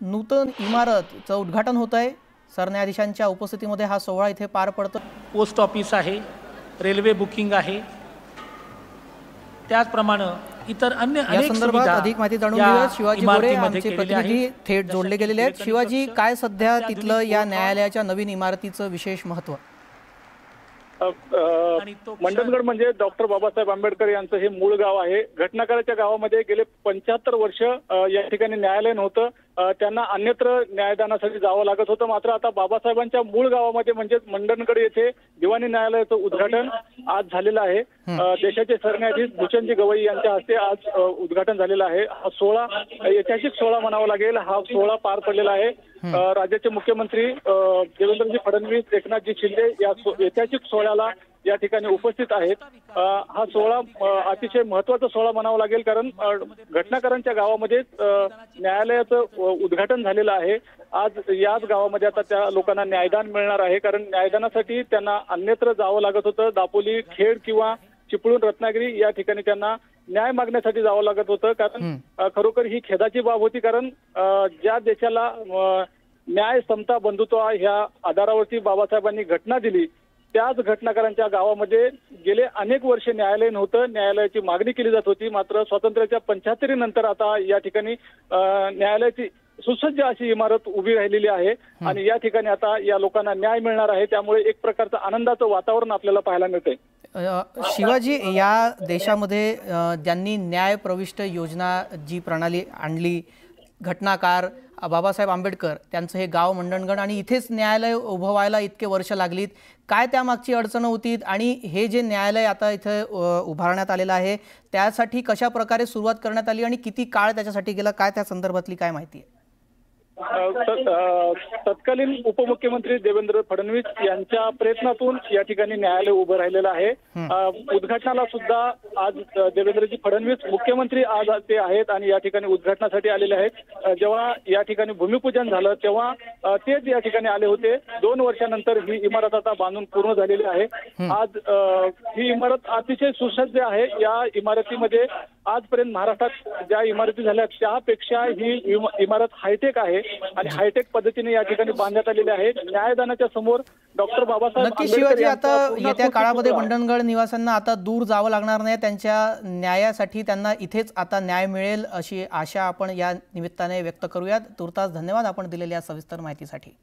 नूतन इमारतचं उद्घाटन होत आहे। सरन्यायाधीशांच्या उपस्थितीमध्ये हा सोहळा इथे पार पडतो। पोस्ट ऑफिस आहे, रेल्वे बुकिंग आहे, त्याचप्रमाणे इतर अन्य अनेक संदर्भात सुविधा अधिक माहिती जाणून घेऊया। शिवाजी गोरे आमचे प्रतिनिधी थेट जोडले गेलेले आहेत। शिवाजी, काय सध्या तिथलं या न्यायालयाच्या नवीन इमारतीचं विशेष महत्त्व? मंडणगड म्हणजे डॉक्टर बाबासाहेब आंबेडकर यांचं हे मूळ गाव आहे। घटनाकाराच्या गावामध्ये गेले 75 वर्ष या ठिकाणी न्यायालय नव्हतं। त्यांना अन्यत्र न्यायदानासाठी जावं लागत होतं। मात्र आता बाबासाहेबांच्या मूळ गावामध्ये म्हणजे मंडणगड येथे दिवाणी न्यायालयाचं उद्घाटन आज झालेलं आहे। देशाचे सरन्यायाधीश भूषणजी गवई यांच्या हस्ते आज उद्घाटन झालेलं आहे। हा सोहळा ऐतिहासिक सोहळा म्हणावा लागेल। हा सोहळा पार पडलेला आहे। राज्याचे मुख्यमंत्री देवेंद्रजी फडणवीस, एकनाथजी शिंदे या ऐतिहासिक सोहळ्याला या ठिकाणी उपस्थित आहेत। हा सोहळा अतिशय महत्त्वाचा सोहळा म्हणावा लागेल, कारण घटनाकारांच्या गावामध्ये न्यायालयाचं उद्घाटन झालेलं आहे। आज याच गावामध्ये आता त्या लोकांना न्यायदान मिळणार आहे, कारण न्यायदानासाठी त्यांना अन्यत्र जावं लागत होतं। दापोली, खेड किंवा चिपळूण, रत्नागिरी या ठिकाणी त्यांना न्याय मागण्यासाठी जावं लागत होतं। कारण खरोखर ही खेदाची बाब होती, कारण ज्या देशाला न्याय, समता, बंधुत्व ह्या आधारावरती बाबासाहेबांनी घटना दिली, त्याच घटनाकारांच्या गावामध्ये गेले अनेक वर्ष न्यायालय नव्हतं। न्यायालयाची मागणी केली जात होती। मात्र स्वातंत्र्याच्या 75 नंतर आता या ठिकाणी न्यायालयाची सुसज्ज अशी इमारत उभी राहिलेली आहे आणि या ठिकाणी आता या लोकांना न्याय मिळणार आहे। त्यामुळे एक प्रकारचं आनंदाचं वातावरण आपल्याला पाहायला मिळतंय। शिवाजी, या देशामध्ये ज्यांनी न्याय प्रविष्ट योजना जी प्रणाली आणली, घटनाकार बाबासाहेब आंबेडकर त्यांचं हे गाव मंडणगड आणि इथेच न्यायालय उभं व्हायला इतके वर्ष लागलीत, काय त्यामागची अडचण होती आणि हे जे न्यायालय आता इथे उभारण्यात आलेलं आहे त्यासाठी कशा प्रकारे सुरुवात करण्यात आली आणि किती काळ त्याच्यासाठी गेला, काय त्या संदर्भातली काय माहिती आहे? तत्कालीन उपमुख्यमंत्री देवेंद्र फडणवीस यांच्या प्रयत्नातून या ठिकाणी न्यायालय उभं राहिलेलं आहे। उद्घाटनाला सुद्धा आज देवेंद्रजी फडणवीस मुख्यमंत्री आज ते आहेत आणि या ठिकाणी उद्घाटनासाठी आलेले आहेत। जेव्हा या ठिकाणी भूमिपूजन झालं तेव्हा तेच या ठिकाणी आले होते। 2 वर्षानंतर ही इमारत आता बांधून पूर्ण झालेली आहे। आज ही इमारत अतिशय सुसज्ज आहे। या इमारतीमध्ये आजपर्यंत महाराष्ट्रात ज्या इमारती झाल्या त्यापेक्षा ही इमारत हायटेक आहे आणि हायटेक पद्धतीने या ठिकाणी बांधण्यात आलेली आहे। न्यायदानाच्या समोर डॉक्टर बाबासाहेब नक्की शिवाजी, आता येत्या काळामध्ये मंडणगड निवासियांना आता दूर जावं लागणार नाही, त्यांच्या न्यायासाठी त्यांना इथेच आता न्याय मिळेल अशी आशा आपण या निमित्ताने व्यक्त करूयात। तुर्तास धन्यवाद आपण दिलेल्या सविस्तर माहितीसाठी।